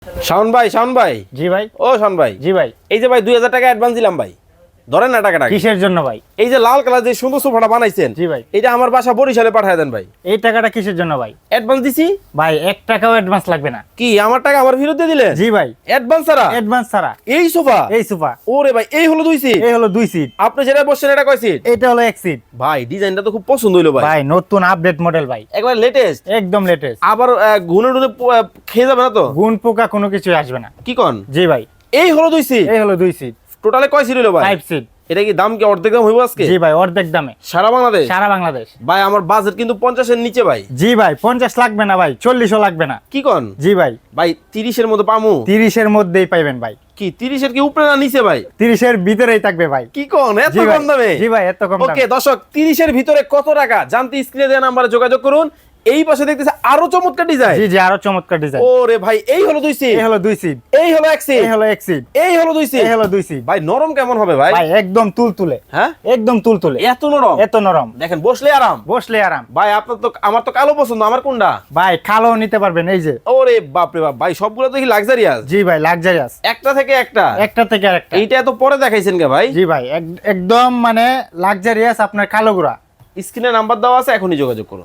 শাওন ভাই জি ভাই। ও শাওন ভাই জি ভাই। এই যে ভাই 2000 টাকা অ্যাডভান্স দিলাম ভাই, ধরেন না টাকাটা। কিসের জন্য ভাই? এই যে লাল কালার যে সুন্দর সোফাটা বানাইছেন, জি ভাই। এটা আমার বাসা বরিশালে পাঠায় দেন ভাই। এই টাকাটা কিসের জন্য ভাই? অ্যাডভান্স দিছি ভাই 1 টাকাও অ্যাডভান্স লাগবে না। কি আমার টাকা আমার ফেরত দিয়ে দিলেন? জি ভাই। অ্যাডভান্স ছাড়া অ্যাডভান্স ছাড়া এই সোফা? এই সোফা। ওরে ভাই এই হলো 2 সিট, এই হলো 2 সিট। আপনি যেটা বসছেন এটা কয় সিট? এটা হলো 1 সিট। ভাই ডিজাইনটা তো খুব পছন্দ হইলো ভাই। ভাই নতুন আপডেট মডেল ভাই, একবার লেটেস্ট, একদম লেটেস্ট। আবার ঘুনে টুনে খেয়ে যাবে না তো? গুণ পোকা কোনো কিছুই আসবে না। কি কোন? জি ভাই। এই হলো 2 সিট। এই হলো 2 সিট। টোটালে কয় সিট হইলো ভাই? 5 সিট। এটা কি দাম কি অর্ধেক দাম হইব আজকে? জি ভাই, অর্ধেক দামে সারা বাংলাদেশ? সারা বাংলাদেশ। ভাই আমার বাজেট কিন্তু 50 এর নিচে ভাই। জি ভাই, 50 লাগবে না ভাই, 40ও লাগবে না। কি কোন? জি ভাই। ভাই 30 এর মধ্যে পামু? 30 এর মধ্যেই পাইবেন ভাই। কি 30 এর কি উপরে না নিচে ভাই? 30 এর ভিতরেই থাকবে ভাই। কি কোন এত জি ভাই। কম দামে? জি ভাই, এত কম দামে। ওকে দর্শক, 30 এর ভিতরে কত টাকা জানতে স্ক্রিনে দেওয়া নাম্বারে যোগাযোগ করুন। এই পাশে দেখতেছে আরো চমৎকার ডিজাইন। জি জি, আরো চমৎকার ডিজাইন। ওরে ভাই এই হলো 2 সিট, এই হলো 2 সিট। এই হলো 1 সিট, এই হলো 1 সিট। এই হলো 2 সিট, এই হলো 2 সিট। ভাই নরম কেমন হবে ভাই? ভাই একদম তুলতুলে। হ্যাঁ একদম তুলতুলে। এত নরম? এত নরম। দেখেন বসলে আরাম। বসলে আরাম। ভাই আপনার তো, আমার তো কালো পছন্দ, আমার কোনটা? ভাই কালো নিতে পারবেন, এই যে। ওরে বাপ রে বাপ, ভাই সবগুলো তো কি লাক্সারিয়াস? জি ভাই, লাক্সারিয়াস। একটা থেকে একটা, একটা থেকে আরেকটা। এইটা এত পরে দেখাইছেন কে ভাই? জি ভাই, একদম মানে লাক্সারিয়াস, আপনার কালো গুড়া। স্ক্রিনে নাম্বার দেওয়া আছে, এখনই যোগাযোগ করুন।